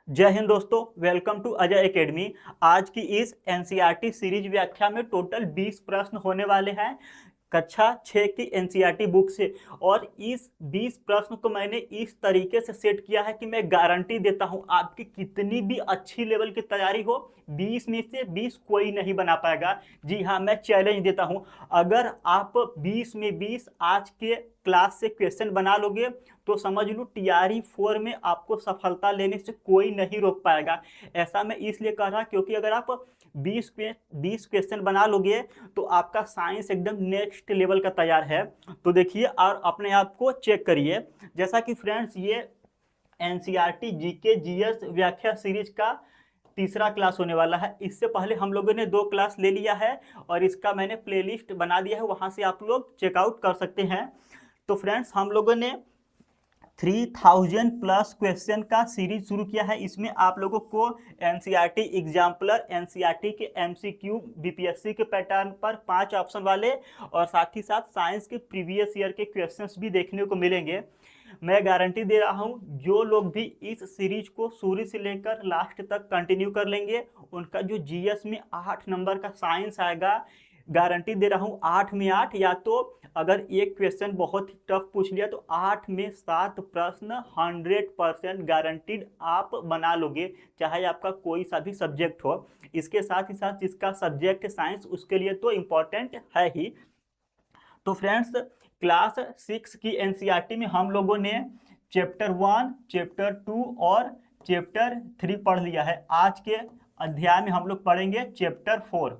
जय हिंद दोस्तों, welcome to Ajay academy. आज की इस एनसीईआरटी सीरीज व्याख्या में टोटल 20 प्रश्न होने वाले हैं कक्षा 6 की एनसीईआरटी बुक से। और इस 20 प्रश्न को मैंने इस तरीके से सेट किया है कि मैं गारंटी देता हूं आपकी कितनी भी अच्छी लेवल की तैयारी हो, 20 में से 20 कोई नहीं बना पाएगा। जी हाँ, मैं चैलेंज देता हूं, अगर आप 20 में 20 आज के क्लास से क्वेश्चन बना लोगे तो समझ लो टीआरई 4 में आपको सफलता लेने से कोई नहीं रोक पाएगा। ऐसा मैं इसलिए कह रहा क्योंकि अगर आप 20 क्वेश्चन बना लोगे तो आपका साइंस एकदम नेक्स्ट लेवल का तैयार है। तो देखिए और अपने आप को चेक करिए। जैसा कि फ्रेंड्स, ये एनसीईआरटी जीके जीएस व्याख्या सीरीज का तीसरा क्लास होने वाला है। इससे पहले हम लोगों ने 2 क्लास ले लिया है और इसका मैंने प्लेलिस्ट बना दिया है, वहां से आप लोग चेकआउट कर सकते हैं। तो फ्रेंड्स, हम लोगों ने 3000 प्लस क्वेश्चन का सीरीज शुरू किया है। इसमें आप लोगों को एनसीईआरटी एग्जाम्पलर, एनसीईआरटी के एमसीक्यू, बीपीएससी के पैटर्न पर 5 ऑप्शन वाले और साथ ही साथ साइंस के प्रीवियस ईयर के क्वेश्चंस भी देखने को मिलेंगे। मैं गारंटी दे रहा हूं, जो लोग भी इस सीरीज को शुरू से लेकर लास्ट तक कंटिन्यू कर लेंगे उनका जो जीएस में 8 नंबर का साइंस आएगा, गारंटी दे रहा हूं 8 में 8, या तो अगर एक क्वेश्चन बहुत ही टफ पूछ लिया तो 8 में 7 प्रश्न 100% गारंटीड आप बना लोगे, चाहे आपका कोई सा भी सब्जेक्ट हो। इसके साथ ही साथ जिसका सब्जेक्ट साइंस उसके लिए तो इम्पोर्टेंट है ही। तो फ्रेंड्स, क्लास 6 की एनसीईआरटी में हम लोगों ने चैप्टर 1, चैप्टर 2 और चैप्टर 3 पढ़ लिया है। आज के अध्याय में हम लोग पढ़ेंगे चैप्टर 4।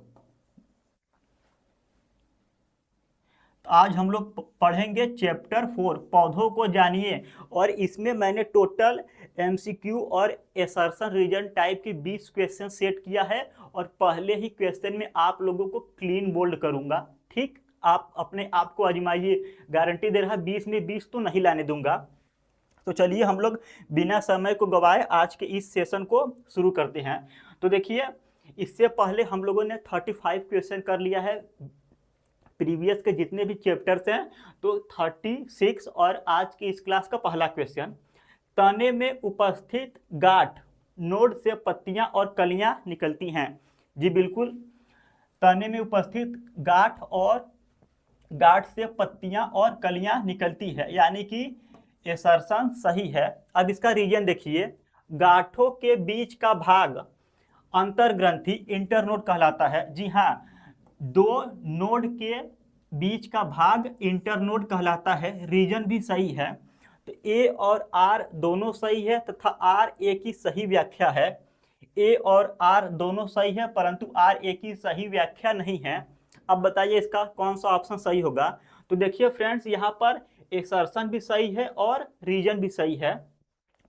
आज हम लोग पढ़ेंगे चैप्टर 4, पौधों को जानिए। और इसमें मैंने टोटल एमसीक्यू और एसर्शन रीजन टाइप की 20 क्वेश्चन सेट किया है और पहले ही क्वेश्चन में आप लोगों को क्लीन बोल्ड करूंगा। ठीक, आप अपने आप को आजमाइए, गारंटी दे रहा 20 में 20 तो नहीं लाने दूंगा। तो चलिए हम लोग बिना समय को गवाए आज के इस सेशन को शुरू करते हैं। तो देखिए, इससे पहले हम लोगों ने 35 क्वेश्चन कर लिया है प्रीवियस के जितने भी चैप्टर्स हैं। तो 36 और आज की इस क्लास का पहला क्वेश्चन, तने में उपस्थित गांठ नोड से पत्तियां और कलियां निकलती हैं। जी बिल्कुल, तने में उपस्थित गांठ और गांठ से पत्तियां और कलियां निकलती है, यानी कि एसर्शन सही है। अब इसका रीजन देखिए, गांठों के बीच का भाग अंतर्ग्रंथि इंटरनोड कहलाता है। जी हाँ, 2 नोड के बीच का भाग इंटरनोड कहलाता है। रीजन भी सही है। तो ए और आर दोनों सही है तथा आर ए की सही व्याख्या है। ए और आर दोनों सही है परंतु आर ए की सही व्याख्या नहीं है। अब बताइए इसका कौन सा ऑप्शन सही होगा। तो देखिए फ्रेंड्स, यहाँ पर एक्सर्शन भी सही है और रीजन भी सही है,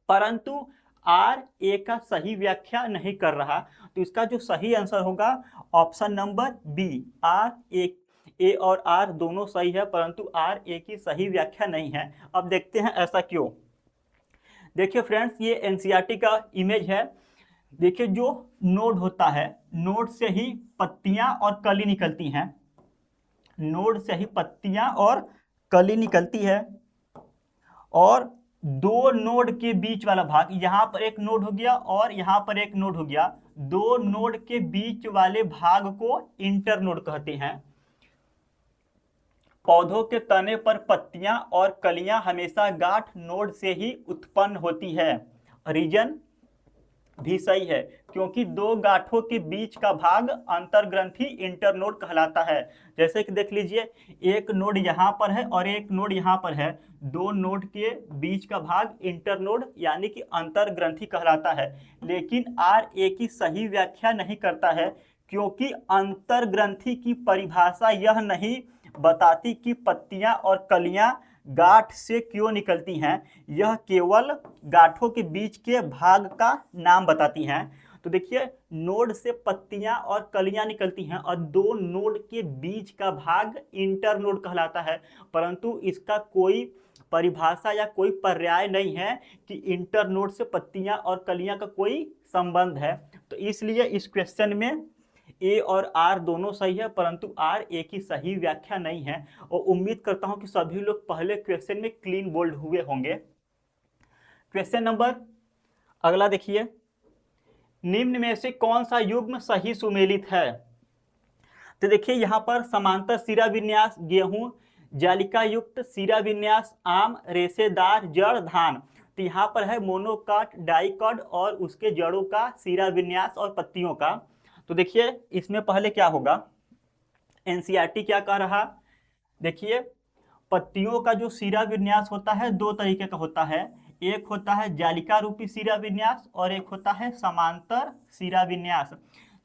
परंतु आर ए का सही व्याख्या नहीं कर रहा। तो इसका जो सही आंसर होगा option number B, R A. ए और आर दोनों सही है परंतु आर ए की सही व्याख्या नहीं है। अब देखते हैं ऐसा क्यों। देखिए फ्रेंड्स, ये एनसीईआरटी का इमेज है। देखिए, जो नोड होता है, नोड से ही पत्तियां और कली निकलती हैं। नोड से ही पत्तियां और कली निकलती है और 2 नोड के बीच वाला भाग, यहां पर एक नोड हो गया और यहां पर एक नोड हो गया, 2 नोड के बीच वाले भाग को इंटरनोड कहते हैं। पौधों के तने पर पत्तियां और कलियां हमेशा गांठ नोड से ही उत्पन्न होती है। रीजन भी सही है क्योंकि 2 गांठों के बीच का भाग अंतर्ग्रंथि इंटरनोड कहलाता है। जैसे कि देख लीजिए, एक नोड यहाँ पर है और एक नोड यहाँ पर है, 2 नोड के बीच का भाग इंटरनोड यानी कि अंतर्ग्रंथि कहलाता है। लेकिन आर ए की सही व्याख्या नहीं करता है क्योंकि अंतर्ग्रंथि की परिभाषा यह नहीं बताती कि पत्तियां और कलियां गांठ से क्यों निकलती हैं, यह केवल गांठों के बीच के भाग का नाम बताती हैं। तो देखिए, नोड से पत्तियां और कलियां निकलती हैं और 2 नोड के बीच का भाग इंटरनोड कहलाता है, परंतु इसका कोई परिभाषा या कोई पर्याय नहीं है कि इंटरनोड से पत्तियां और कलियां का कोई संबंध है। तो इसलिए इस क्वेश्चन में ए और आर दोनों सही है परंतु आर ए की सही व्याख्या नहीं है। और उम्मीद करता हूं कि सभी लोग पहले क्वेश्चन में क्लीन बोल्ड हुए होंगे। क्वेश्चन नंबर अगला देखिए, निम्न में से कौन सा युग्म सही सुमेलित है? तो देखिए यहाँ पर समांतर सिरा विन्यास गेहूं, जालिका युक्त सिरा विन्यास आम, रेशेदार जड़ धान। तो यहाँ पर है मोनोकाट, डाइकॉट और उसके जड़ों का सिरा विन्यास और पत्तियों का। तो देखिए इसमें पहले क्या होगा, एनसीईआरटी क्या कह रहा, देखिए पत्तियों का जो सिरा विन्यास होता है दो तरीके का होता है, एक होता है जालिका रूपी सिरा विन्यास और एक होता है समांतर सिरा विन्यास।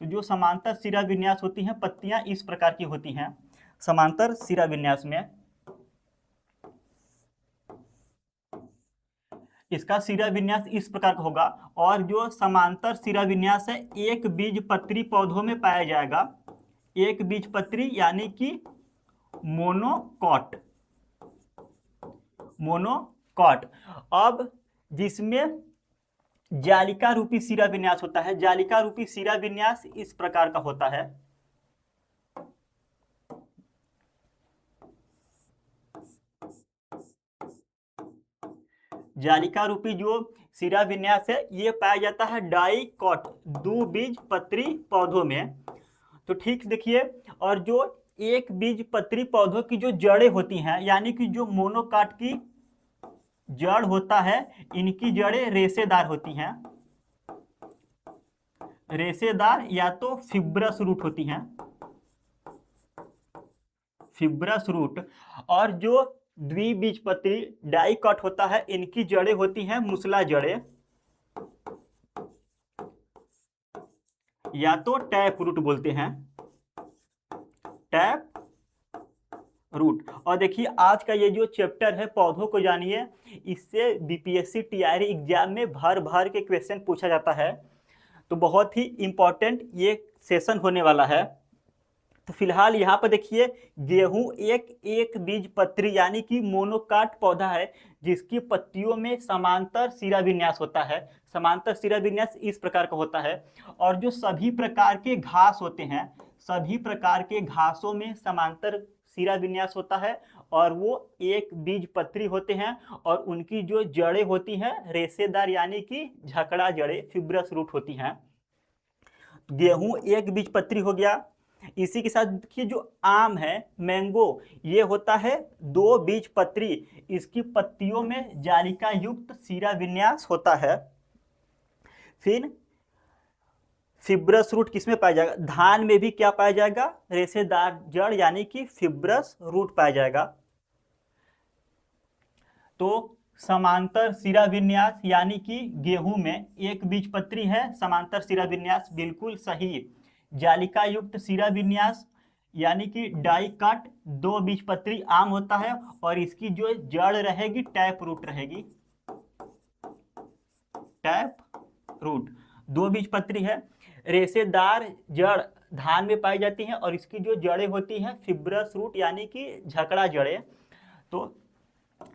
तो जो समांतर सिरा विन्यास होती हैं पत्तियां इस प्रकार की होती हैं। समांतर सिरा विन्यास में इसका सिरा विन्यास इस प्रकार का होगा, और जो समांतर सिरा विन्यास है एक बीजपत्री पौधों में पाया जाएगा, एक बीजपत्री यानी कि मोनोकॉट, मोनोकॉट। अब जिसमें जालिका रूपी सिरा विन्यास होता है, जालिका रूपी सिरा विन्यास इस प्रकार का होता है, जालिका रूपी जो सिरा विन्यास है ये पाया जाता है डाइकॉट, द्विबीजपत्री पौधों में। तो ठीक देखिए, और जो एक बीजपत्री पौधों की जो जड़ें होती हैं, यानी कि जो मोनोकाट की जड़ होता है, इनकी जड़ें रेशेदार होती हैं, रेशेदार या तो फिब्रस रूट होती हैं, फिब्रस रूट। और जो द्विबीजपत्री डाइकॉट होता है इनकी जड़ें होती हैं मुसला जड़ें या तो टैप रूट बोलते हैं, टैप रूट। और देखिए आज का ये जो चैप्टर है पौधों को जानिए, इससे बीपीएससी टीआरई एग्जाम में भर भर के क्वेश्चन पूछा जाता है, तो बहुत ही इंपॉर्टेंट ये सेशन होने वाला है। तो फिलहाल यहाँ पर देखिए गेहूं एक बीजपत्री यानी कि मोनोकाट पौधा है जिसकी पत्तियों में समांतर सिरा विन्यास होता है, समांतर सिरा विन्यास इस प्रकार का होता है। और जो सभी प्रकार के घास होते हैं, सभी प्रकार के घासों में समांतर सिरा विन्यास होता है और वो एक बीजपत्री होते हैं, और उनकी जो जड़ें होती हैं रेशेदार यानी कि झकड़ा जड़ें, फिब्रस रूट होती हैं। गेहूं एक बीजपत्री हो गया। इसी के साथ देखिए जो आम है, मैंगो, ये होता है दो बीजपत्री, इसकी पत्तियों में जालिका युक्त सिरा विन्यास होता है। फिर फिब्रस रूट किसमें पाया जाएगा, धान में भी क्या पाया जाएगा, रेशेदार जड़ यानी कि फिब्रस रूट पाया जाएगा। तो समांतर सिरा विन्यास यानी कि गेहूं में एक बीजपत्री है, समांतर सिरा विन्यास बिल्कुल सही। जालिका युक्त सिरा विन्यास यानी कि डाइकॉट दो बीजपत्री आम होता है, और इसकी जो जड़ रहेगी टैप रूट रहेगी, टैप रूट दो बीजपत्री है। रेशेदार जड़ धान में पाई जाती हैं और इसकी जो जड़ें होती हैं फिब्रस रूट यानी कि झकड़ा जड़ें। तो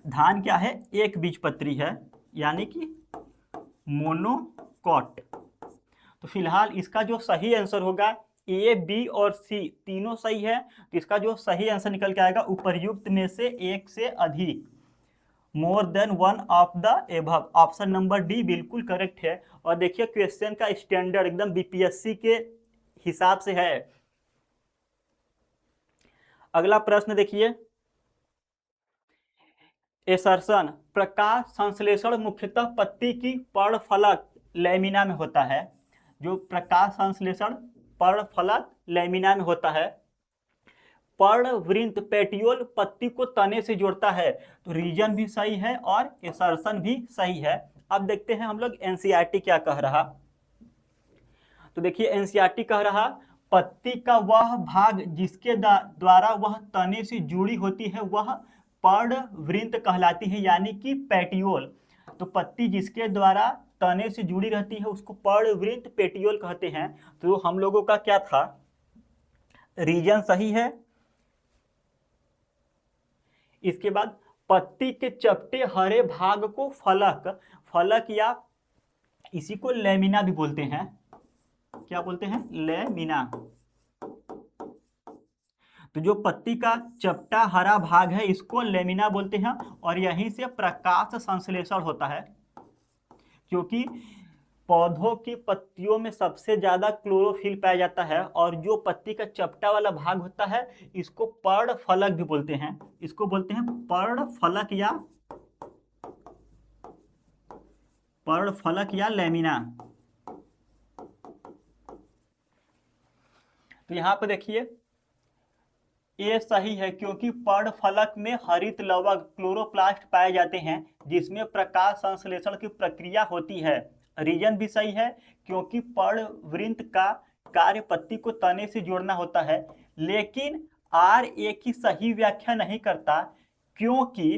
धान क्या है, एक बीजपत्री है यानी कि मोनोकॉट। तो फिलहाल इसका जो सही आंसर होगा ए, बी और सी तीनों सही है, तो इसका जो सही आंसर निकल के आएगा उपर्युक्त में से एक से अधिक, more than one of the above, option number D बिल्कुल करेक्ट है। और देखिए क्वेश्चन का स्टैंडर्ड एकदम बीपीएससी के हिसाब से है। अगला प्रश्न देखिए, एसर्शन प्रकाश संश्लेषण मुख्यतः पत्ती की पर्णफलक लैमिना में होता है। जो प्रकाश संश्लेषण पर्णफलक लैमिना में होता है। पर्णवृंत पेटियोल पत्ती को तने से जोड़ता है, तो रीजन भी सही है और एसर्शन भी सही है। अब देखते हैं हम लोग एनसीईआरटी क्या कह रहा। तो देखिए एनसीईआरटी कह रहा पत्ती का वह भाग जिसके द्वारा वह तने से जुड़ी होती है वह पर्णवृंत कहलाती है, यानी कि पेटियोल। तो पत्ती जिसके द्वारा तने से जुड़ी रहती है उसको पर्णवृंत पेटियोल कहते हैं। तो हम लोगों का क्या था, रीजन सही है। इसके बाद पत्ती के चपटे हरे भाग को फलक, फलक या इसी को लैमिना भी बोलते हैं। क्या बोलते हैं, लैमिना। तो जो पत्ती का चपटा हरा भाग है इसको लैमिना बोलते हैं, और यहीं से प्रकाश संश्लेषण होता है, क्योंकि पौधों की पत्तियों में सबसे ज्यादा क्लोरोफिल पाया जाता है और जो पत्ती का चपटा वाला भाग होता है इसको पर्णफलक भी बोलते हैं। इसको बोलते हैं पर्णफलक या लैमिना। तो यहां पर देखिए ये सही है क्योंकि पर्णफलक में हरित लवक क्लोरोप्लास्ट पाए जाते हैं जिसमें प्रकाश संश्लेषण की प्रक्रिया होती है। रीजन भी सही है क्योंकि पर्णवृंत का कार्य पत्ती को तने से जोड़ना होता है, लेकिन आर एक ही सही व्याख्या नहीं करता क्योंकि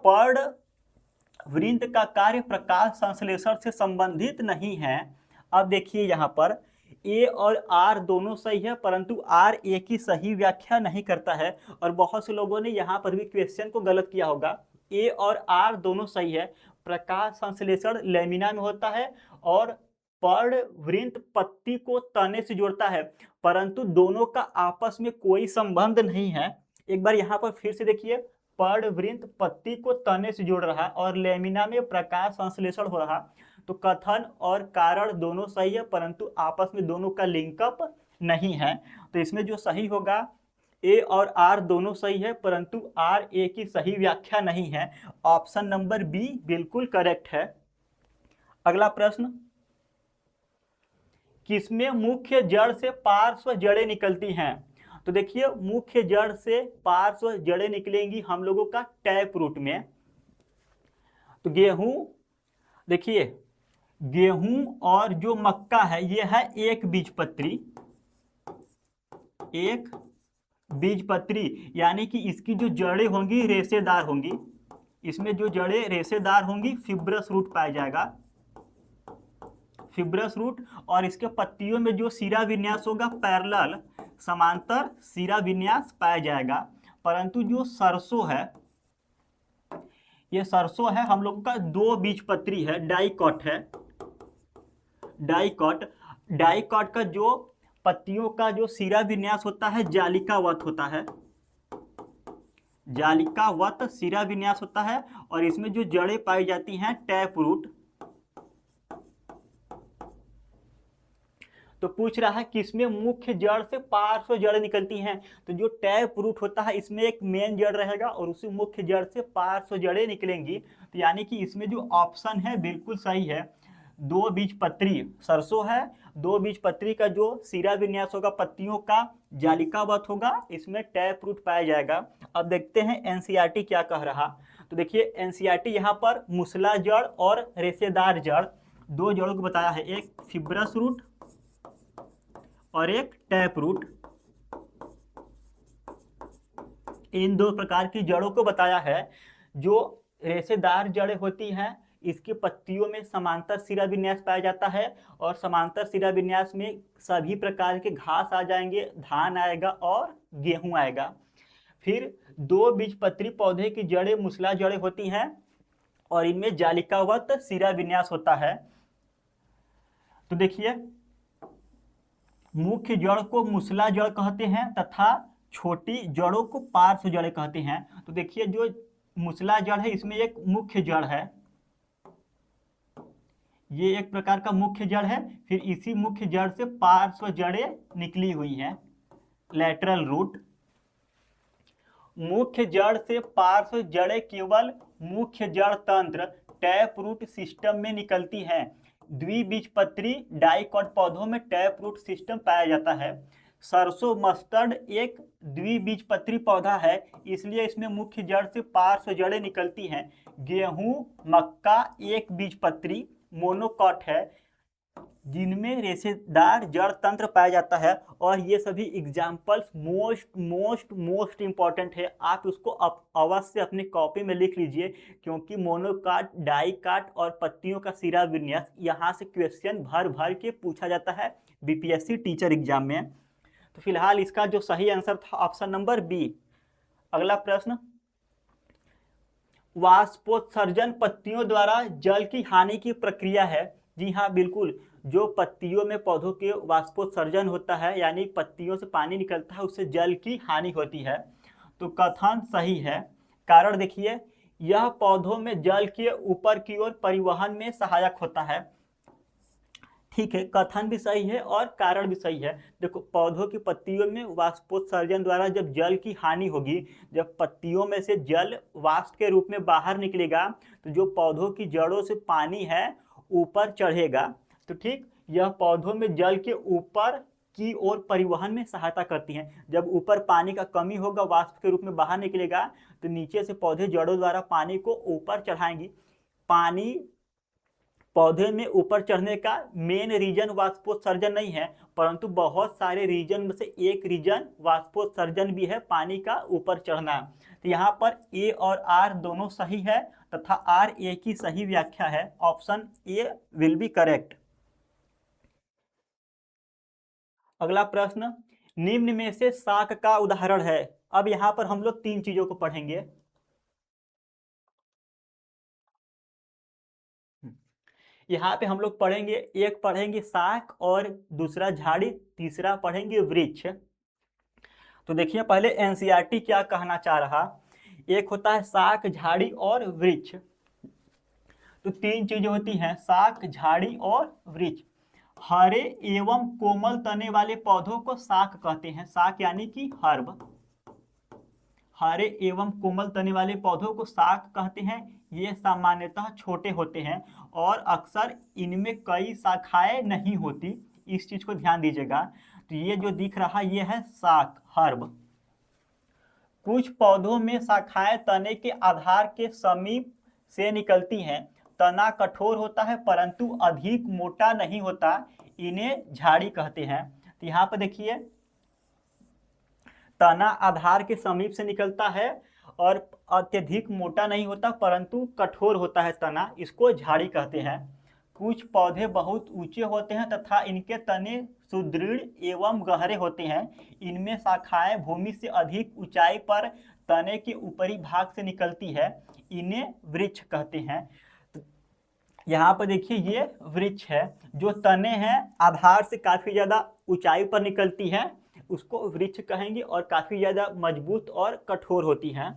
पर्णवृंत का कार्य प्रकाश संश्लेषण से संबंधित नहीं है। अब देखिए यहाँ पर ए और आर दोनों सही है परंतु आर ए की सही व्याख्या नहीं करता है और बहुत से लोगों ने यहाँ पर भी क्वेश्चन को गलत किया होगा। ए और आर दोनों सही है, प्रकाश संश्लेषण लैमिना में होता है और पर्णवृंत पत्ती को तने से जोड़ता है, परंतु दोनों का आपस में कोई संबंध नहीं है। एक बार यहाँ पर फिर से देखिए, पर्णवृंत पत्ती को तने से जोड़ रहा और लैमिना में प्रकाश संश्लेषण हो रहा, तो कथन और कारण दोनों सही है परंतु आपस में दोनों का लिंकअप नहीं है। तो इसमें जो सही होगा ए और आर दोनों सही है परंतु आर ए की सही व्याख्या नहीं है। ऑप्शन नंबर बी बिल्कुल करेक्ट है। अगला प्रश्न, किसमें मुख्य जड़ से पार्श्व जड़ें निकलती हैं? तो देखिए मुख्य जड़ से पार्श्व जड़ें निकलेंगी हम लोगों का टैप रूट में। तो गेहूं, देखिए गेहूं और जो मक्का है ये है एक बीजपत्री, यानी कि इसकी जो जड़ें होंगी रेशेदार होंगी। इसमें जो जड़ें रेशेदार होंगी फिब्रस रूट पाया जाएगा, फिब्रस रूट। और इसके पत्तियों में जो सिरा विन्यास होगा पैरेलल समांतर सिरा विन्यास पाया जाएगा। परंतु जो सरसों है, ये सरसों है हम लोगों का दो बीजपत्री है, डाइकॉट है। डाइकॉट का जो पत्तियों का जो सिरा विन्यास होता है जालिकावत होता है, जालिकावत सिरा विन्यास होता है और इसमें जो जड़ें पाई जाती हैं टैप रूट। तो पूछ रहा है किसमें मुख्य जड़ से पार्श्व जड़ निकलती हैं, तो जो टैप रूट होता है इसमें एक मेन जड़ रहेगा और उसी मुख्य जड़ से पार्श्व जड़ें निकलेंगी। तो यानी कि इसमें जो ऑप्शन है बिल्कुल सही है, दो बीजपत्री सरसों है, दो बीजपत्री का जो सिरा विन्यास होगा पत्तियों का जालिकावत होगा, इसमें टैप रूट पाया जाएगा। अब देखते हैं एनसीईआरटी क्या कह रहा। तो देखिए एनसीईआरटी यहाँ पर मुसला जड़ और रेशेदार जड़ दो जड़ों को बताया है, एक फिब्रस रूट और एक टैप रूट। इन दो प्रकार की जड़ों को बताया है। जो रेशेदार जड़ें होती हैं इसकी पत्तियों में समांतर सिरा विन्यास पाया जाता है और समांतर सिरा विन्यास में सभी प्रकार के घास आ जाएंगे, धान आएगा और गेहूं आएगा। फिर दो बीजपत्री पौधे की जड़ें मुसला जड़ें होती हैं और इनमें जालिकावत सिरा विन्यास होता है। तो देखिए मुख्य जड़ को मुसला जड़ कहते हैं तथा छोटी जड़ों को पार्श्व जड़ें कहते हैं। तो देखिए जो मुसला जड़ है इसमें एक मुख्य जड़ है, ये एक प्रकार का मुख्य जड़ है, फिर इसी मुख्य जड़ से पार्श्व जड़ें निकली हुई हैं, लैटरल रूट। मुख्य जड़ से पार्श्व जड़ें केवल मुख्य जड़ तंत्र टैप रूट सिस्टम में निकलती हैं। द्विबीजपत्री डाइकॉट पौधों में टैप रूट सिस्टम पाया जाता है। सरसों मस्टर्ड एक द्विबीजपत्री पौधा है इसलिए इसमें मुख्य जड़ से पार्श्व जड़ें निकलती हैं। गेहूं मक्का एक बीजपत्री मोनोकॉट है जिनमें रेशेदार जड़ तंत्र पाया जाता है। और ये सभी एग्जाम्पल्स मोस्ट इंपॉर्टेंट है, आप उसको अवश्य अपनी कॉपी में लिख लीजिए क्योंकि मोनोकाट डाइकाट और पत्तियों का सिरा विन्यास यहाँ से क्वेश्चन भर के पूछा जाता है बीपीएससी टीचर एग्जाम में। तो फिलहाल इसका जो सही आंसर था ऑप्शन नंबर बी। अगला प्रश्न, वाष्पोत्सर्जन पत्तियों द्वारा जल की हानि की प्रक्रिया है। जी हाँ बिल्कुल, जो पत्तियों में पौधों के वाष्पोत्सर्जन होता है यानी पत्तियों से पानी निकलता है उससे जल की हानि होती है। तो कथन सही है। कारण देखिए यह पौधों में जल के ऊपर की ओर परिवहन में सहायक होता है। ठीक है, कथन भी सही है और कारण भी सही है। देखो, पौधों की पत्तियों में वाष्पोत्सर्जन द्वारा जब जल की हानि होगी, जब पत्तियों में से जल वाष्प के रूप में बाहर निकलेगा, तो जो पौधों की जड़ों से पानी है ऊपर चढ़ेगा। तो ठीक, यह पौधों में जल के ऊपर की ओर परिवहन में सहायता करती हैं। जब ऊपर पानी का कमी होगा, वाष्प के रूप में बाहर निकलेगा, तो नीचे से पौधे जड़ों द्वारा पानी को ऊपर चढ़ाएंगी। पानी पौधे में ऊपर चढ़ने का मेन रीजन वाष्पोत्सर्जन नहीं है, परंतु बहुत सारे रीजन में से एक रीजन वाष्पोत्सर्जन भी है, पानी का ऊपर चढ़ना। तो यहाँ पर ए और आर दोनों सही है तथा आर ए की सही व्याख्या है। Option A will be correct. अगला प्रश्न, निम्न में से शाक का उदाहरण है। अब यहाँ पर हम लोग तीन चीजों को पढ़ेंगे। यहाँ पे हम लोग पढ़ेंगे, एक पढ़ेंगे शाक और दूसरा झाड़ी, तीसरा पढ़ेंगे वृक्ष। तो देखिए, पहले एनसीईआरटी क्या कहना चाह रहा। एक होता है शाक, झाड़ी और वृक्ष। तो तीन चीजें होती हैं, शाक, झाड़ी और वृक्ष। हरे एवं कोमल तने वाले पौधों को शाक कहते हैं। शाक यानी कि हर्ब। हरे एवं कोमल तने वाले पौधों को शाक कहते हैं। ये सामान्यतः छोटे होते हैं और अक्सर इनमें कई शाखाएं नहीं होती। इस चीज को ध्यान दीजिएगा। तो ये जो दिख रहा, ये है शाक, हर्ब। कुछ पौधों में शाखाएं तने के आधार के समीप से निकलती हैं। तना कठोर होता है परंतु अधिक मोटा नहीं होता, इन्हें झाड़ी कहते हैं। तो यहाँ पर देखिए, तना आधार के समीप से निकलता है और अत्यधिक मोटा नहीं होता परंतु कठोर होता है तना, इसको झाड़ी कहते हैं। कुछ पौधे बहुत ऊंचे होते हैं तथा इनके तने सुदृढ़ एवं गहरे होते हैं। इनमें शाखाएं भूमि से अधिक ऊंचाई पर तने के ऊपरी भाग से निकलती है, इन्हें वृक्ष कहते हैं। यहाँ पर देखिए, ये वृक्ष है। जो तने हैं आधार से काफी ज्यादा ऊंचाई पर निकलती है, उसको वृक्ष कहेंगे, और काफी ज्यादा मजबूत और कठोर होती हैं।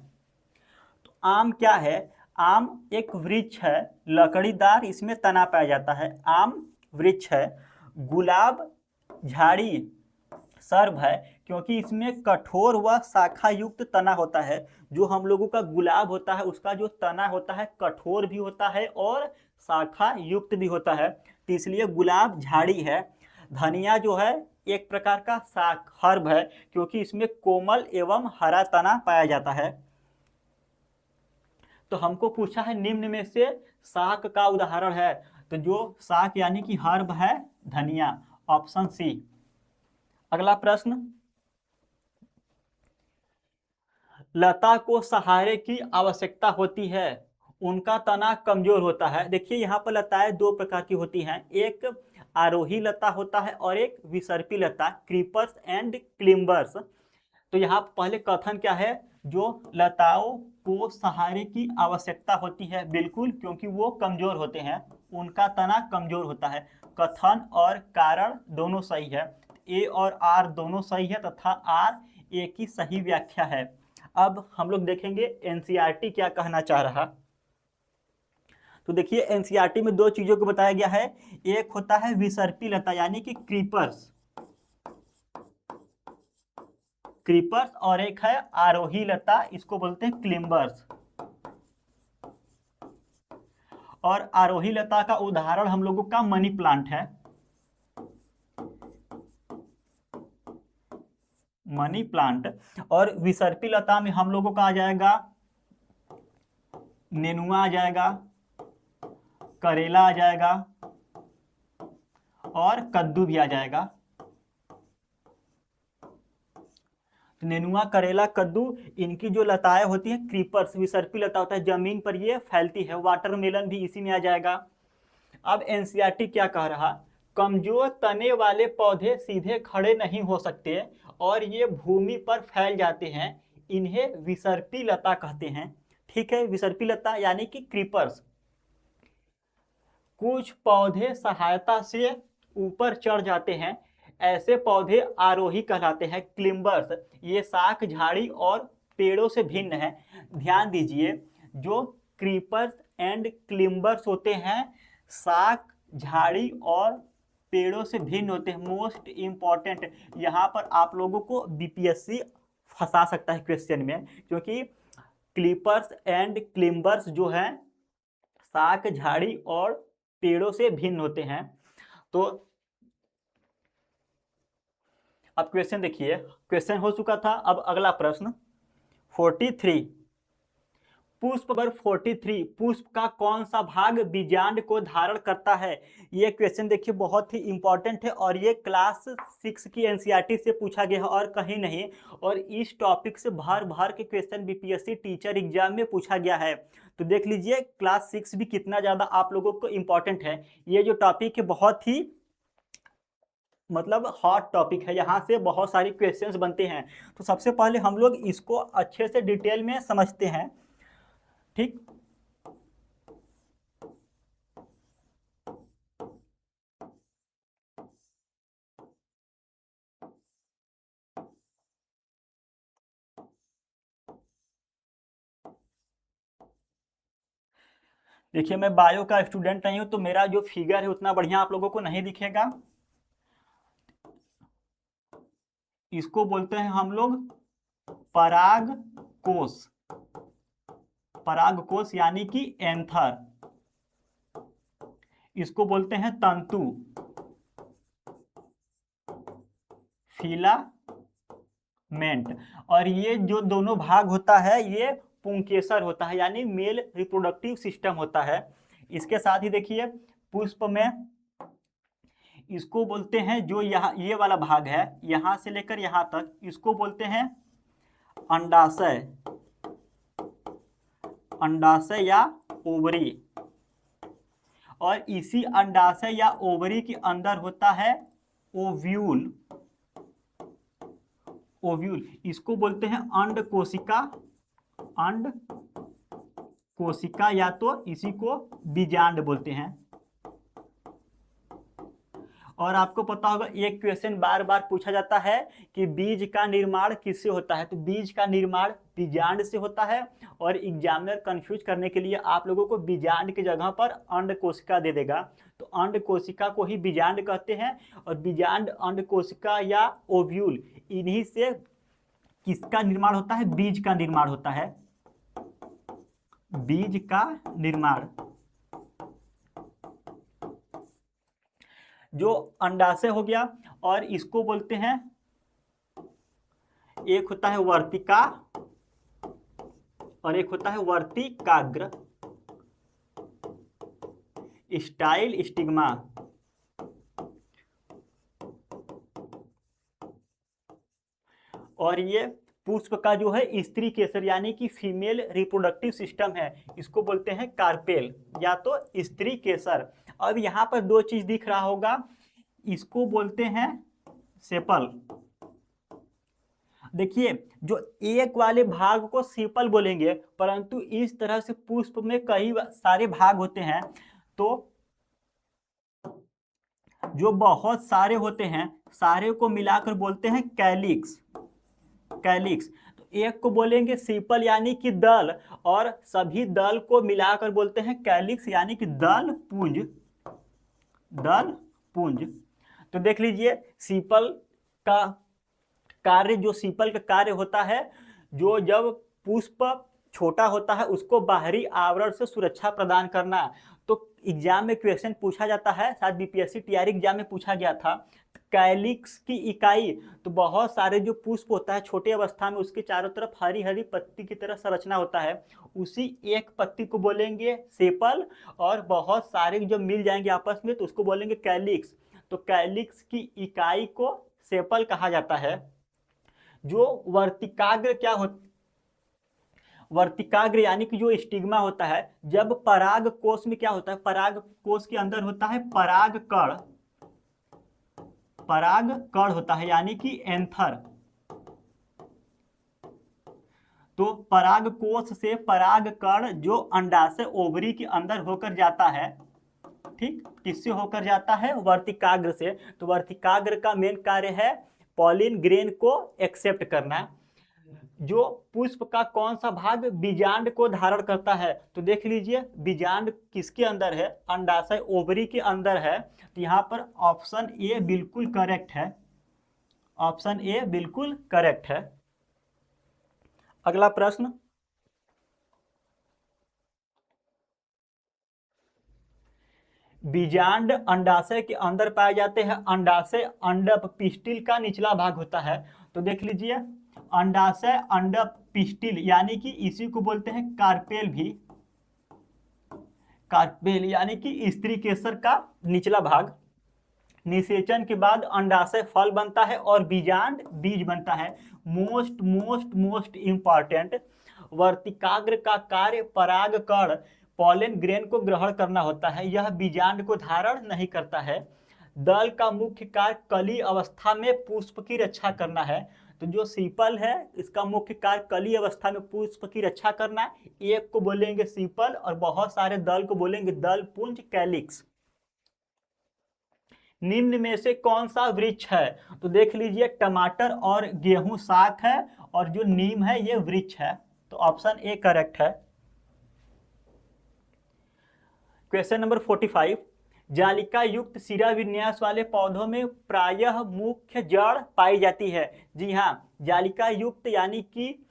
तो आम क्या है? आम एक वृक्ष है, लकड़ीदार, इसमें तना पाया जाता है, आम वृक्ष है। गुलाब झाड़ी सर्व है, क्योंकि इसमें कठोर व शाखा युक्त तना होता है। जो हम लोगों का गुलाब होता है, उसका जो तना होता है कठोर भी होता है और शाखा युक्त भी होता है, तो इसलिए गुलाब झाड़ी है। धनिया जो है एक प्रकार का शाक, हर्ब है, क्योंकि इसमें कोमल एवं हरा तना पाया जाता है। तो हमको पूछा है निम्न में से शाक का उदाहरण है, तो जो शाक यानी कि हर्ब है धनिया, ऑप्शन सी। अगला प्रश्न, लता को सहारे की आवश्यकता होती है, उनका तना कमजोर होता है। देखिए, यहाँ पर लताएं दो प्रकार की होती हैं, एक आरोही लता होता है और एक विसर्पी लता, क्रीपर्स एंड क्लिम्बर्स। तो यहाँ पहले कथन क्या है, जो लताओं को सहारे की आवश्यकता होती है, बिल्कुल, क्योंकि वो कमजोर होते हैं, उनका तना कमजोर होता है। कथन और कारण दोनों सही है, ए और आर दोनों सही है तथा आर ए की सही व्याख्या है। अब हम लोग देखेंगे एनसीईआरटी क्या कहना चाह रहा। तो देखिए, एनसीईआरटी में दो चीजों को बताया गया है, एक होता है विसर्पी लता यानी कि क्रीपर्स, क्रीपर्स, और एक है आरोही लता, इसको बोलते हैं क्लिम्बर्स। और आरोही लता का उदाहरण हम लोगों का मनी प्लांट है, मनी प्लांट। और विसर्पी लता में हम लोगों का आ जाएगा नेनुआ, आ जाएगा करेला, आ जाएगा और कद्दू भी आ जाएगा। नेनुआ, करेला, कद्दू, इनकी जो लताएं होती हैं क्रीपर्स, विसर्पी लता होता है, जमीन पर ये फैलती है। वाटरमेलन भी इसी में आ जाएगा। अब एनसीईआरटी क्या कह रहा, कमजोर तने वाले पौधे सीधे खड़े नहीं हो सकते और ये भूमि पर फैल जाते हैं, इन्हें विसर्पी लता कहते हैं। ठीक है, विसर्पी लता यानी कि क्रीपर्स। कुछ पौधे सहायता से ऊपर चढ़ जाते हैं, ऐसे पौधे आरोही कहलाते हैं, क्लिम्बर्स। ये शाक, झाड़ी और पेड़ों से भिन्न है। ध्यान दीजिए, जो क्रीपर्स एंड क्लिम्बर्स होते हैं, शाक, झाड़ी और पेड़ों से भिन्न होते हैं। मोस्ट इंपॉर्टेंट, यहाँ पर आप लोगों को बीपीएससी फंसा सकता है क्वेश्चन में, क्योंकि क्लीपर्स एंड क्लिम्बर्स जो हैं शाक झाड़ी और पेड़ों से भिन्न होते हैं। तो अब क्वेश्चन देखिए, क्वेश्चन हो चुका था। अब अगला प्रश्न 43, पुष्प नंबर 43, पुष्प का कौन सा भाग बीजांड को धारण करता है? ये क्वेश्चन देखिए बहुत ही इंपॉर्टेंट है और ये क्लास 6 की एनसीईआरटी से पूछा गया है और कहीं नहीं। और इस टॉपिक से भर भर के क्वेश्चन बीपीएससी टीचर एग्जाम में पूछा गया है। तो देख लीजिए क्लास 6 भी कितना ज़्यादा आप लोगों को इम्पोर्टेंट है। ये जो टॉपिक है बहुत ही मतलब हॉट टॉपिक है, यहाँ से बहुत सारी क्वेश्चंस बनते हैं। तो सबसे पहले हम लोग इसको अच्छे से डिटेल में समझते हैं, ठीक। देखिए मैं बायो का स्टूडेंट नहीं हूं, तो मेरा जो फिगर है उतना बढ़िया आप लोगों को नहीं दिखेगा। इसको बोलते हैं हम लोग पराग कोश, पराग कोश यानी कि एंथर। इसको बोलते हैं तंतु, फिलामेंट। और ये जो दोनों भाग होता है ये पुंकेसर होता है, यानी मेल रिप्रोडक्टिव सिस्टम होता है। इसके साथ ही देखिए पुष्प में इसको बोलते हैं, जो यहाँ ये वाला भाग है यहां से लेकर यहां तक, इसको बोलते हैं अंडाशय, अंडाशय या ओवरी। और इसी अंडाशय या ओवरी के अंदर होता है ओव्यूल, ओव्यूल। इसको बोलते हैं अंड कोशिका, अंड कोशिका या तो इसी को बीजांड बोलते हैं। और आपको पता होगा एक क्वेश्चन बार बार पूछा जाता है कि बीज का निर्माण किससे होता है? तो बीज का निर्माण बीजांड से होता है। और एग्जामिनर कंफ्यूज करने के लिए आप लोगों को बीजांड की जगह पर अंड कोशिका दे देगा। तो अंड कोशिका को ही बीजांड कहते हैं। और बीजांड, अंड कोशिका या ओव्यूल, इन्हीं से किसका निर्माण होता है? बीज का निर्माण होता है, बीज का निर्माण। जो अंडाशय हो गया, और इसको बोलते हैं, एक होता है वर्तिका और एक होता है वर्तिकाग्र, स्टाइल स्टिग्मा। और ये पुष्प का जो है स्त्री केसर यानी कि फीमेल रिप्रोडक्टिव सिस्टम है, इसको बोलते हैं कार्पेल या तो स्त्री केसर। अब यहाँ पर दो चीज दिख रहा होगा, इसको बोलते हैं सेपल। देखिए जो एक वाले भाग को सेपल बोलेंगे, परंतु इस तरह से पुष्प में कई सारे भाग होते हैं, तो जो बहुत सारे होते हैं सारे को मिलाकर बोलते हैं कैलिक्स, कैलिक्स। तो एक को बोलेंगे सीपल यानी कि दल, और सभी दल को मिलाकर बोलते हैं कैलिक्स यानी कि दल पुंज, दल पुंज। तो देख लीजिए सीपल का कार्य, जो सीपल का कार्य होता है, जो जब पुष्प छोटा होता है उसको बाहरी आवरण से सुरक्षा प्रदान करना। तो एग्जाम में क्वेश्चन पूछा जाता है, शायद बीपीएससी टीआर एग्जाम में पूछा गया था, कैलिक्स की इकाई। तो बहुत सारे जो पुष्प होता है छोटे अवस्था में, उसके चारों तरफ हरी हरी पत्ती की तरह संरचना होता है, उसी एक पत्ती को बोलेंगे सेपल। और बहुत सारे जब मिल जाएंगे आपस में तो उसको बोलेंगे कैलिक्स। तो कैलिक्स की इकाई को सेपल कहा जाता है। जो वर्तिकाग्र क्या होता, वर्तिकाग्र यानी कि जो स्टिग्मा होता है, जब पराग कोश में क्या होता है, पराग कोश के अंदर होता है पराग कण, पराग कण होता है यानी कि एंथर। तो पराग कोश से पराग कण जो अंडाशय ओवरी के अंदर होकर जाता है, ठीक, किससे होकर जाता है? वर्तिकाग्र से। तो वर्तिकाग्र का मेन कार्य है पॉलिन ग्रेन को एक्सेप्ट करना। जो पुष्प का कौन सा भाग बीजांड को धारण करता है? तो देख लीजिए बीजांड किसके अंदर है? अंडाशय ओवरी के अंदर है। तो यहाँ पर ऑप्शन ए बिल्कुल करेक्ट है। ऑप्शन ए बिल्कुल करेक्ट है। अगला प्रश्न, बीजांड अंडाशय के अंदर पाए जाते हैं। अंडाशय अंडप पिस्टिल का निचला भाग होता है। तो देख लीजिए अंडाशय अंडप पिस्टिल यानी कि इसी को बोलते हैं कार्पेल भी, कार्पेल यानी कि स्त्री केसर का निचला भाग। निषेचन के बाद अंडाशय फल बनता है और बीजांड बीज बनता है। मोस्ट मोस्ट मोस्ट इंपॉर्टेंट, वर्तिकाग्र का कार्य परागकण पॉलन ग्रेन को ग्रहण करना होता है, यह बीजांड को धारण नहीं करता है। दल का मुख्य कार्य कली अवस्था में पुष्प की रक्षा करना है। तो जो सीपल है इसका मुख्य कार्य कली अवस्था में पुष्प की रक्षा करना है। एक को बोलेंगे सीपल और बहुत सारे दल को बोलेंगे दल पुंज कैलिक्स। निम्न में से कौन सा वृक्ष है? तो देख लीजिए टमाटर और गेहूं साग है और जो नीम है ये वृक्ष है। तो ऑप्शन ए करेक्ट है। क्वेश्चन नंबर 45, जालिका युक्त सिरा विन्यास वाले पौधों में प्रायः मुख्य जड़ पाई जाती है। जी हाँ, जालिका युक्त यानी कि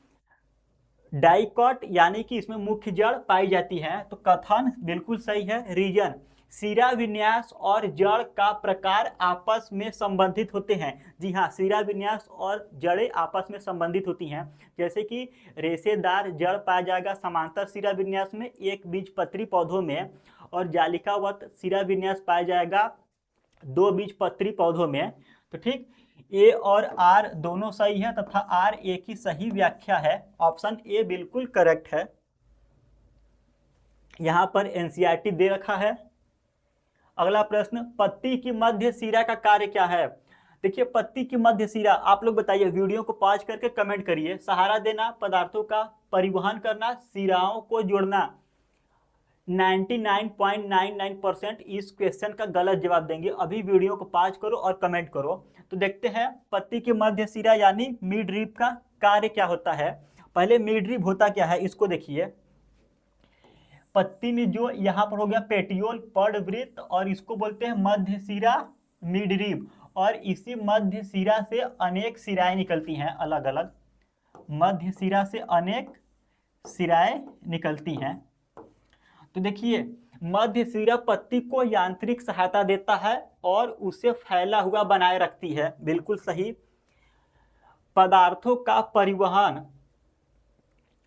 डाइकॉट यानी कि इसमें मुख्य जड़ पाई जाती है। तो कथन बिल्कुल सही है। रीजन, सिरा विन्यास और जड़ का प्रकार आपस में संबंधित होते हैं। जी हाँ, सिरा विन्यास और जड़ें आपस में संबंधित होती हैं। जैसे कि रेशेदार जड़ पाया जाएगा समांतर सिरा विन्यास में एक बीजपत्री पौधों में, और जालिकावत सिरा विन्यास पाया जाएगा दो बीजपत्री पौधों में। तो ठीक, ए और आर दोनों सही है तथा आर ए की सही व्याख्या है। ऑप्शन ए बिल्कुल करेक्ट है। यहां पर एनसीईआरटी दे रखा है। अगला प्रश्न, पत्ती की मध्य सिरा का कार्य क्या है? देखिए पत्ती की मध्य सिरा, आप लोग बताइए, वीडियो को पॉज करके कमेंट करिए। सहारा देना, पदार्थों का परिवहन करना, सिराओं को जोड़ना। 99.99% इस क्वेश्चन का गलत जवाब देंगे। अभी वीडियो को पॉज करो और कमेंट करो। तो देखते हैं पत्ती की मध्य सिरा यानी मिड रिब का कार्य क्या होता है। पहले मिड रिब होता क्या है इसको देखिए। पत्ती में जो यहाँ पर हो गया पेटियोल पर्णवृत्त और इसको बोलते हैं मध्य सिरा मिड रिब, और इसी मध्य सिरा से अनेक सिराएं निकलती हैं अलग अलग। मध्य सिरा से अनेक सिराएं निकलती हैं। तो देखिए मध्य सिरा पत्ती को यांत्रिक सहायता देता है और उसे फैला हुआ बनाए रखती है। बिल्कुल सही। पदार्थों का परिवहन,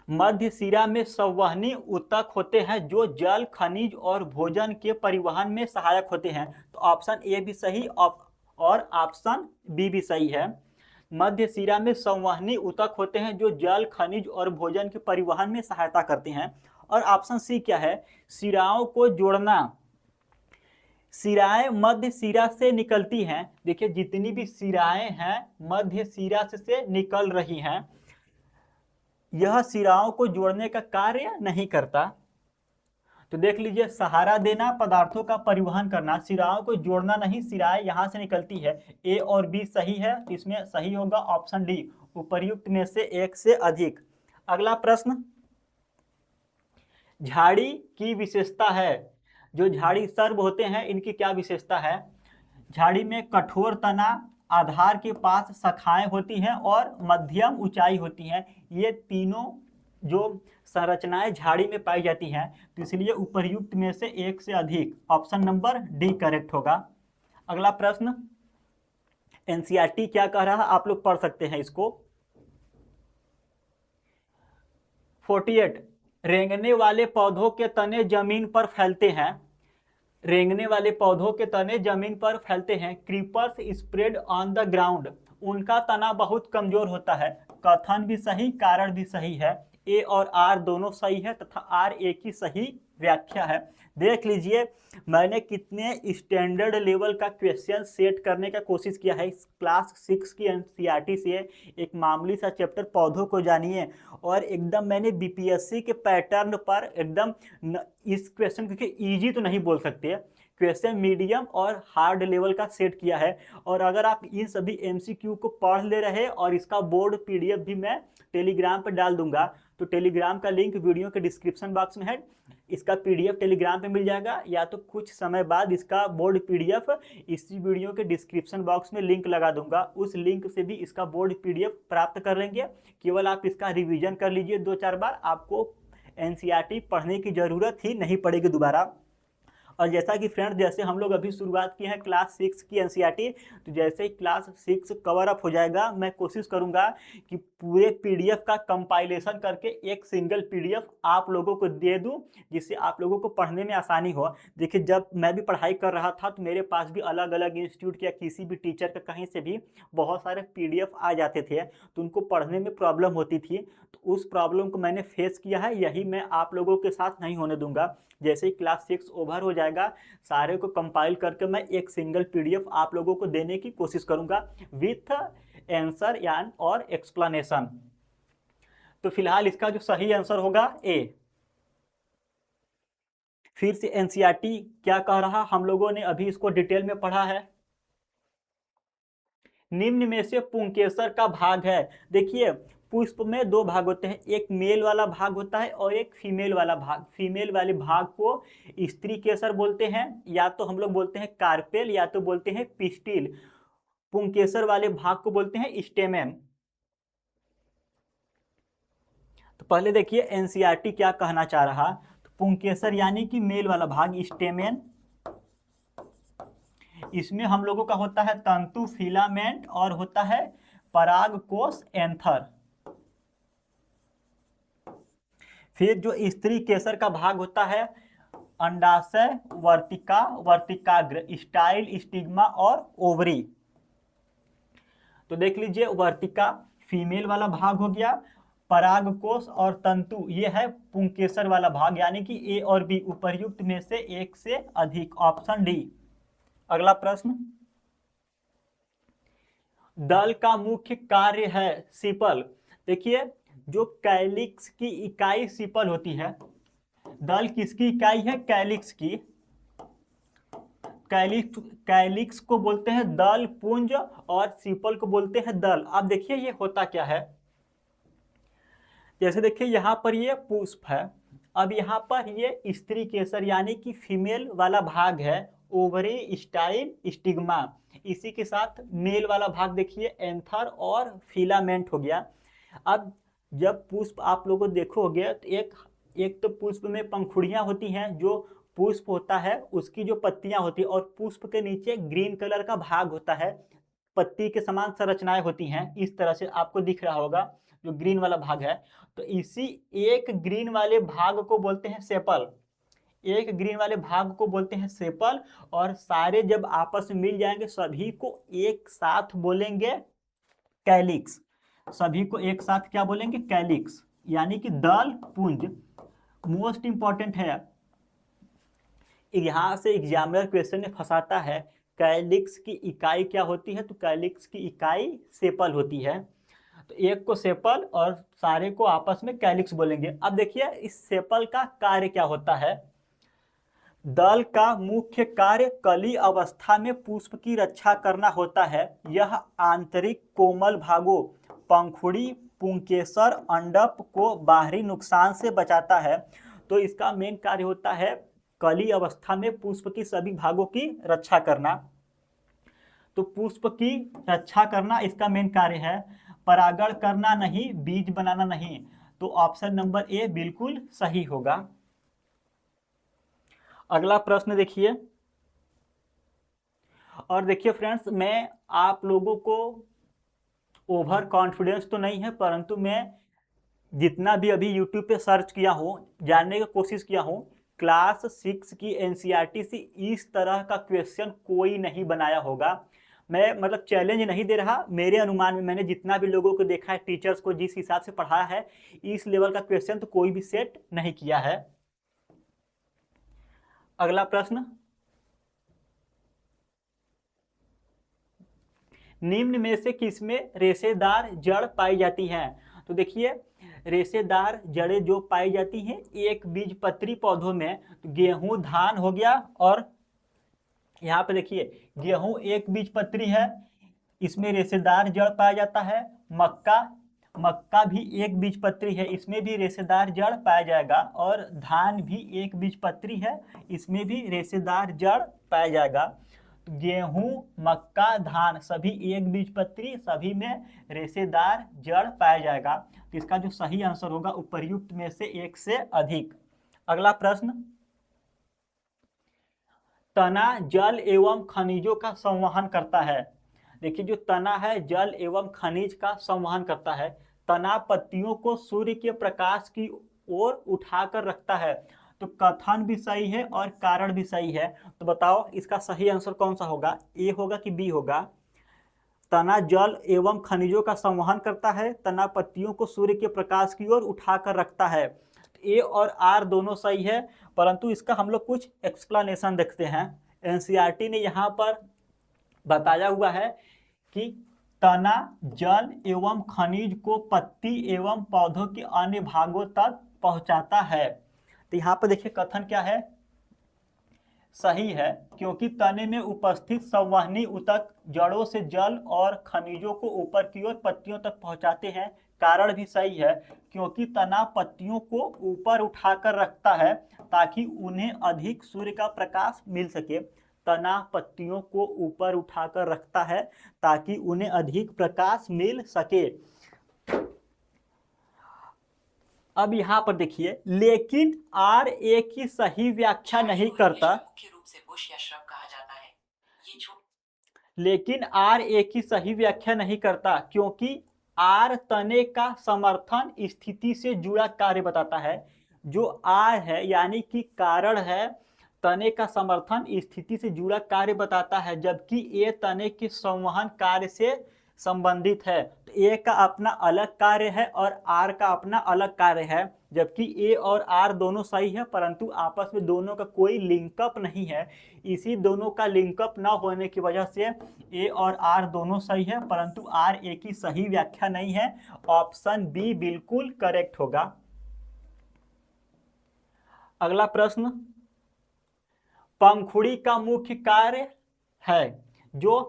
मध्य सिरा में संवहनी ऊतक होते हैं जो जल, खनिज और भोजन के परिवहन में सहायक होते हैं। तो ऑप्शन ए भी सही और ऑप्शन बी भी सही है। मध्य सिरा में संवहनी ऊतक होते हैं जो जल, खनिज और भोजन के परिवहन में सहायता करते हैं। और ऑप्शन सी क्या है? सिराओं को जोड़ना। सिराएं मध्य सिरा से निकलती हैं। देखिए जितनी भी सिराएं हैं मध्य सिरा से निकल रही हैं, यह सिराओं को जोड़ने का कार्य नहीं करता। तो देख लीजिए, सहारा देना, पदार्थों का परिवहन करना, सिराओं को जोड़ना नहीं, सिराएं यहां से निकलती है। ए और बी सही है। इसमें सही होगा ऑप्शन डी, उपर्युक्त में से एक से अधिक। अगला प्रश्न, झाड़ी की विशेषता है। जो झाड़ी सर्ब होते हैं इनकी क्या विशेषता है? झाड़ी में कठोर तना, आधार के पास शाखाएं होती हैं और मध्यम ऊंचाई होती हैं। ये तीनों जो संरचनाएं झाड़ी में पाई जाती हैं, तो इसलिए उपर्युक्त में से एक से अधिक। ऑप्शन नंबर डी करेक्ट होगा। अगला प्रश्न, एनसीईआरटी क्या कह रहा है आप लोग पढ़ सकते हैं इसको। 48, रेंगने वाले पौधों के तने जमीन पर फैलते हैं। रेंगने वाले पौधों के तने जमीन पर फैलते हैं। Creepers spread on the ground, उनका तना बहुत कमजोर होता है। कथन भी सही, कारण भी सही है। ए और आर दोनों सही है तथा आर ए की सही व्याख्या है। देख लीजिए मैंने कितने स्टैंडर्ड लेवल का क्वेश्चन सेट करने का कोशिश किया है। क्लास 6 की एनसीईआरटी से एक मामूली सा चैप्टर पौधों को जानिए, और एकदम मैंने बीपीएससी के पैटर्न पर एकदम इस क्वेश्चन, क्योंकि इजी तो नहीं बोल सकते, क्वेश्चन मीडियम और हार्ड लेवल का सेट किया है। और अगर आप इन सभी एमसीक्यू को पढ़ ले रहे और इसका बोर्ड पीडीएफ भी मैं टेलीग्राम पर डाल दूंगा, तो टेलीग्राम का लिंक वीडियो के डिस्क्रिप्शन बॉक्स में है। इसका पीडीएफ टेलीग्राम पे मिल जाएगा, या तो कुछ समय बाद इसका बोर्ड पीडीएफ इसी वीडियो के डिस्क्रिप्शन बॉक्स में लिंक लगा दूंगा, उस लिंक से भी इसका बोर्ड पीडीएफ प्राप्त कर लेंगे। केवल आप इसका रिवीजन कर लीजिए 2-4 बार, आपको एनसीईआरटी पढ़ने की ज़रूरत ही नहीं पड़ेगी दोबारा। और जैसा कि फ्रेंड्स, जैसे हम लोग अभी शुरुआत की है क्लास 6 की एनसीईआरटी, तो जैसे ही क्लास 6 कवर अप हो जाएगा, मैं कोशिश करूंगा कि पूरे पीडीएफ का कंपाइलेशन करके एक सिंगल पीडीएफ आप लोगों को दे दूं, जिससे आप लोगों को पढ़ने में आसानी हो। देखिए, जब मैं भी पढ़ाई कर रहा था तो मेरे पास भी अलग अलग इंस्टीट्यूट या किसी भी टीचर का कहीं से भी बहुत सारे पीडीएफ आ जाते थे, तो उनको पढ़ने में प्रॉब्लम होती थी। तो उस प्रॉब्लम को मैंने फेस किया है, यही मैं आप लोगों के साथ नहीं होने दूंगा। जैसे ही क्लास 6 ओवर हो जाएगा, सारे को कंपाइल करके मैं एक सिंगल पीडीएफ आप लोगों को देने की कोशिश करूंगा विथ आंसर यान और एक्सप्लेनेशन। तो फिलहाल इसका जो सही आंसर होगा ए। फिर से एनसीईआरटी क्या कह रहा, हम लोगों ने अभी इसको डिटेल में पढ़ा है। निम्न में से पुंकेसर का भाग है। देखिए, पुष्प में 2 भाग होते हैं, एक मेल वाला भाग होता है और एक फीमेल वाला भाग। फीमेल वाले भाग को स्त्री केसर बोलते हैं, या तो हम लोग बोलते हैं कार्पेल, या तो बोलते हैं पिस्टिल। पुंकेसर वाले भाग को बोलते हैं स्टेमेन। तो पहले देखिए एनसीईआरटी क्या कहना चाह रहा। तो पुंकेसर यानी कि मेल वाला भाग, स्टेमेन, इसमें हम लोगों का होता है तंतु फिलामेंट और होता है परागकोश एंथर। फिर जो स्त्री केसर का भाग होता है अंडाशय, वर्तिका, वर्तिकाग्र, स्टाइल, स्टिग्मा और ओवरी। तो देख लीजिए, वर्तिका फीमेल वाला भाग हो गया, परागकोश और तंतु ये है पुंकेसर वाला भाग, यानी कि ए और बी उपर्युक्त में से एक से अधिक, ऑप्शन डी। अगला प्रश्न, दल का मुख्य कार्य है सीपल। देखिए, जो कैलिक्स की इकाई सीपल होती है, दल किसकी इकाई है? कैलिक्स की। कैलिक्स को बोलते हैं दल पुंज और सीपल को बोलते हैं दल। अब देखिए ये होता क्या है, जैसे देखिए यहाँ पर ये पुष्प है, अब यहाँ पर ये स्त्री केसर यानी कि फीमेल वाला भाग है, ओवरी, स्टाइल, स्टिग्मा। इसी के साथ मेल वाला भाग देखिए एंथर और फिलामेंट हो गया। अब जब पुष्प आप लोगों देखोगे तो एक तो पुष्प में पंखुड़ियां होती हैं, जो पुष्प होता है उसकी जो पत्तियां होती है, और पुष्प के नीचे ग्रीन कलर का भाग होता है, पत्ती के समान संरचनाएं होती हैं, इस तरह से आपको दिख रहा होगा जो ग्रीन वाला भाग है। तो इसी एक ग्रीन वाले भाग को बोलते हैं सेपल, एक ग्रीन वाले भाग को बोलते हैं सेपल। और सारे जब आपस में मिल जाएंगे सभी को एक साथ बोलेंगे कैलिक्स। सभी को एक साथ क्या बोलेंगे? कैलिक्स, यानी कि दल पुंज। मोस्ट इंपॉर्टेंट है, यहां से एग्जामिनर क्वेश्चन में फंसाता है, कैलिक्स की इकाई क्या होती है? तो कैलिक्स की इकाई सेपल होती है। तो एक को सेपल और सारे को आपस में कैलिक्स बोलेंगे। अब देखिए इस सेपल का कार्य क्या होता है। दल का मुख्य कार्य कली अवस्था में पुष्प की रक्षा करना होता है। यह आंतरिक कोमल भागों, पंखुड़ी, पुंकेसर, अंडप को बाहरी नुकसान से बचाता है। तो इसका मेन कार्य होता है कली अवस्था में पुष्प की सभी भागों की रक्षा करना। तो पुष्प की रक्षा करना इसका मेन कार्य है, परागण करना नहीं, बीज बनाना नहीं। तो ऑप्शन नंबर ए बिल्कुल सही होगा। अगला प्रश्न देखिए, और देखिए फ्रेंड्स, मैं आप लोगों को ओवर कॉन्फिडेंस तो नहीं है, परंतु मैं जितना भी अभी यूट्यूब पे सर्च किया हूँ, जानने की कोशिश किया हूँ, क्लास 6 की एनसीईआरटी से इस तरह का क्वेश्चन कोई नहीं बनाया होगा। मैं मतलब चैलेंज नहीं दे रहा, मेरे अनुमान में मैंने जितना भी लोगों को देखा है, टीचर्स को जिस हिसाब से पढ़ाया है, इस लेवल का क्वेश्चन तो कोई भी सेट नहीं किया है। अगला प्रश्न, निम्न में से किसमें रेशेदार जड़ पाई जाती हैं? तो देखिए रेशेदार जड़ें जो पाई जाती हैं एक बीजपत्री पौधों में, तो गेहूं, धान हो गया और यहाँ पे देखिए गेहूं एक बीजपत्री है, इसमें रेशेदार जड़ पाया जाता है। मक्का मक्का भी एक बीजपत्री है, इसमें भी रेशेदार जड़ पाया जाएगा। और धान भी एक बीजपत्री है, इसमें भी रेशेदार जड़ पाया जाएगा। तो गेहूं, मक्का, धान सभी एक बीजपत्री, सभी में रेशेदार जड़ पाया जाएगा। तो इसका जो सही आंसर होगा उपर्युक्त में से एक से अधिक। अगला प्रश्न, तना जल एवं खनिजों का संवहन करता है। देखिए जो तना है जल एवं खनिज का संवहन करता है। तना पत्तियों को सूर्य के प्रकाश की ओर उठाकर रखता है। तो कथन भी सही है और कारण भी सही है। तो बताओ इसका सही आंसर कौन सा होगा, ए होगा कि बी होगा? तना जल एवं खनिजों का संवहन करता है, तना पत्तियों को सूर्य के प्रकाश की ओर उठाकर रखता है। ए और आर दोनों सही है, परंतु इसका हम लोग कुछ एक्सप्लेनेशन देखते हैं। एनसीईआरटी ने यहाँ पर बताया हुआ है कि तना जल एवं खनिज को पत्ती एवं पौधों के अन्य भागों तक पहुंचाता है। तो यहाँ पर देखिए कथन क्या है, सही है, क्योंकि तने में उपस्थित संवहनी ऊतक जड़ों से जल और खनिजों को ऊपर की ओर पत्तियों तक पहुंचाते हैं। कारण भी सही है, क्योंकि तना पत्तियों को ऊपर उठाकर रखता है ताकि उन्हें अधिक सूर्य का प्रकाश मिल सके। तना पत्तियों को ऊपर उठाकर रखता है ताकि उन्हें अधिक प्रकाश मिल सके। अब यहाँ पर देखिए, लेकिन आर ए की सही व्याख्या नहीं करता। मुख्य रूप से बुश या श्रब कहा जाता है। लेकिन आर ए की सही व्याख्या नहीं करता, क्योंकि आर तने का समर्थन स्थिति से जुड़ा कार्य बताता है। जो आर है यानी कि कारण है, तने का समर्थन स्थिति से जुड़ा कार्य बताता है, जबकि ए तने के संवहन कार्य से संबंधित है। तो ए का अपना अलग कार्य है और आर का अपना अलग कार्य है, जबकि ए और आर दोनों सही है, परंतु आपस में दोनों का कोई लिंकअप नहीं है। इसी दोनों का लिंकअप ना होने की वजह से ए और आर दोनों सही है, परंतु आर ए की सही व्याख्या नहीं है। ऑप्शन बी बिल्कुल करेक्ट होगा। अगला प्रश्न, पंखुड़ी का मुख्य कार्य है, जो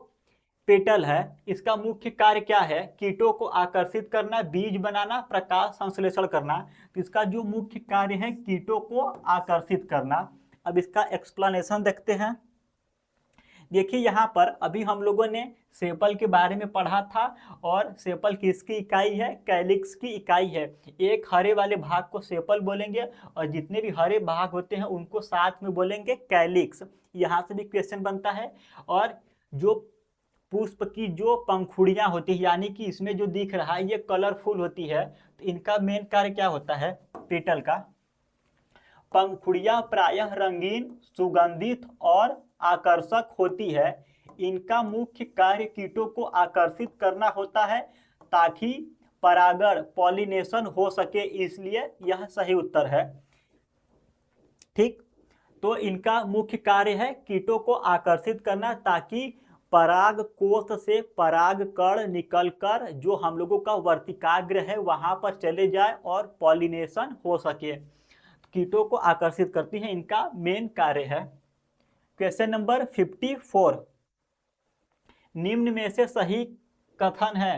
पेटल है, इसका मुख्य कार्य क्या है? कीटों को आकर्षित करना, बीज बनाना, प्रकाश संश्लेषण करना। तो इसका जो मुख्य कार्य है कीटों को आकर्षित करना। अब इसका एक्सप्लेनेशन देखते हैं। देखिए यहाँ पर अभी हम लोगों ने सेपल के बारे में पढ़ा था, और सेपल किसकी इकाई है? कैलिक्स की इकाई है। एक हरे वाले भाग को सेपल बोलेंगे और जितने भी हरे भाग होते हैं उनको साथ में बोलेंगे कैलिक्स। यहाँ से भी क्वेश्चन बनता है। और जो पुष्प की जो पंखुड़ियां होती है, यानी कि इसमें जो दिख रहा है ये कलरफुल होती है, तो इनका मेन कार्य क्या होता है? पेटल का पंखुड़ियां प्रायः रंगीन, सुगंधित और आकर्षक होती है। इनका मुख्य कार्य कीटों को आकर्षित करना होता है ताकि परागण पॉलिनेशन हो सके, इसलिए यह सही उत्तर है। ठीक, तो इनका मुख्य कार्य है कीटों को आकर्षित करना ताकि पराग कोष से पराग कण निकलकर जो हम लोगों का वर्तिकाग्र है वहां पर चले जाए और पॉलिनेशन हो सके। कीटों को आकर्षित करती है, इनका मेन कार्य है। क्वेश्चन नंबर 54, निम्न में से सही कथन है?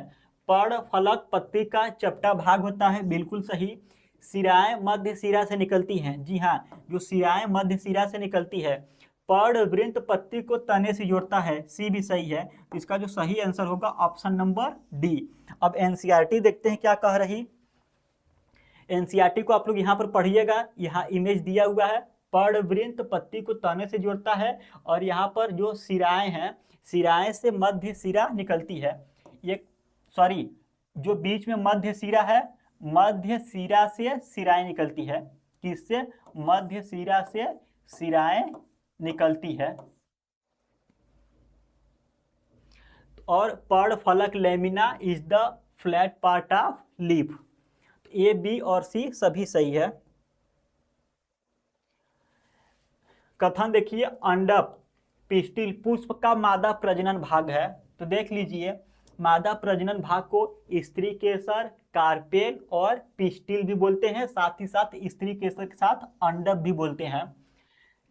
पर्ण फलक पत्ती का चपटा भाग होता है, बिल्कुल सही। सिराएं मध्य सिरा से निकलती हैं, जी हाँ, जो सिराएं मध्य सिरा से निकलती है। पर्णवृंत पत्ती को तने से जोड़ता है, सी भी सही है। तो इसका जो सही आंसर होगा ऑप्शन नंबर डी। अब एनसीईआरटी देखते हैं क्या कह रही। एनसीईआरटी को आप लोग यहाँ पर पढ़िएगा, यहाँ इमेज दिया हुआ है। पर्णवृंत पत्ती को तने से जोड़ता है, और यहाँ पर जो सिराएं हैं, सिराएं से मध्य सिरा निकलती है। ये सॉरी, जो बीच में मध्य सिरा है, मध्य सिरा से सिराएं निकलती है। किससे? मध्य सिरा से सिराएं निकलती है। और पर्ण फलक lamina is the flat part of leaf. A, B और सी सभी सही है। कथन देखिए, अंडप पिस्टिल पुष्प का मादा प्रजनन भाग है। तो देख लीजिए, मादा प्रजनन भाग को स्त्री केसर, कार्पेल और पिस्टिल भी बोलते हैं, साथ ही साथ स्त्री केसर के साथ अंडप भी बोलते हैं।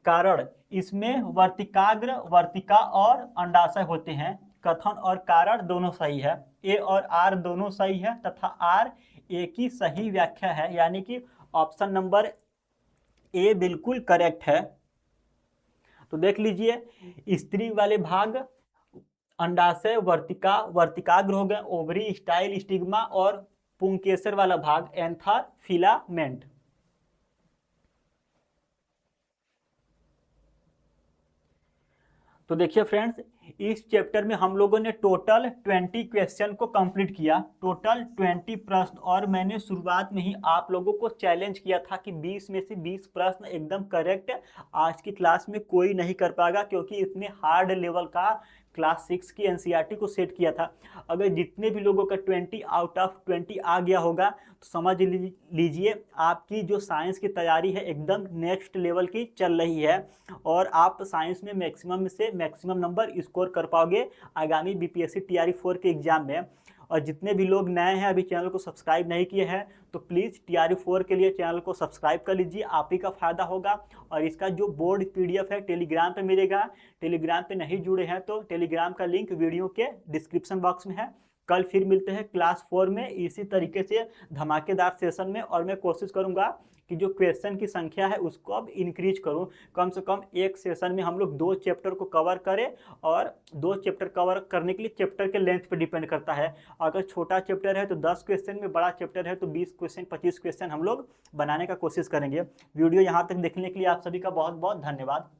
कारण, इसमें वर्तिकाग्र, वर्तिका और अंडाशय होते हैं। कथन और कारण दोनों सही है, ए और आर दोनों सही है तथा आर ए की सही व्याख्या है, यानी कि ऑप्शन नंबर ए बिल्कुल करेक्ट है। तो देख लीजिए, स्त्री वाले भाग अंडाशय, वर्तिका, वर्तिकाग्र हो गए, ओवरी, स्टाइल, स्टिग्मा और पुंकेसर वाला भाग एंथर फिलामेंट। तो देखिए फ्रेंड्स, इस चैप्टर में हम लोगों ने टोटल 20 क्वेश्चन को कंप्लीट किया, टोटल 20 प्रश्न। और मैंने शुरुआत में ही आप लोगों को चैलेंज किया था कि 20 में से 20 प्रश्न एकदम करेक्ट आज की क्लास में कोई नहीं कर पाएगा, क्योंकि इतने हार्ड लेवल का क्लास 6 की एनसीईआरटी को सेट किया था। अगर जितने भी लोगों का 20 आउट ऑफ 20 आ गया होगा तो समझ लीजिए आपकी जो साइंस की तैयारी है एकदम नेक्स्ट लेवल की चल रही है, और आप साइंस में मैक्सिमम से मैक्सिमम नंबर स्कोर कर पाओगे आगामी बीपीएससी टीआरई 4 के एग्जाम में। और जितने भी लोग नए हैं, अभी चैनल को सब्सक्राइब नहीं किए हैं, तो प्लीज़ टीआरई 4 के लिए चैनल को सब्सक्राइब कर लीजिए, आप ही का फ़ायदा होगा। और इसका जो बोर्ड पीडीएफ है टेलीग्राम पे मिलेगा, टेलीग्राम पे नहीं जुड़े हैं तो टेलीग्राम का लिंक वीडियो के डिस्क्रिप्शन बॉक्स में है। कल फिर मिलते हैं क्लास 4 में इसी तरीके से धमाकेदार सेशन में, और मैं कोशिश करूँगा कि जो क्वेश्चन की संख्या है उसको अब इंक्रीज करूं, कम से कम एक सेशन में हम लोग 2 चैप्टर को कवर करें। और 2 चैप्टर कवर करने के लिए चैप्टर के लेंथ पे डिपेंड करता है, अगर छोटा चैप्टर है तो 10 क्वेश्चन में, बड़ा चैप्टर है तो 20 क्वेश्चन 25 क्वेश्चन हम लोग बनाने का कोशिश करेंगे। वीडियो यहाँ तक देखने के लिए आप सभी का बहुत बहुत धन्यवाद।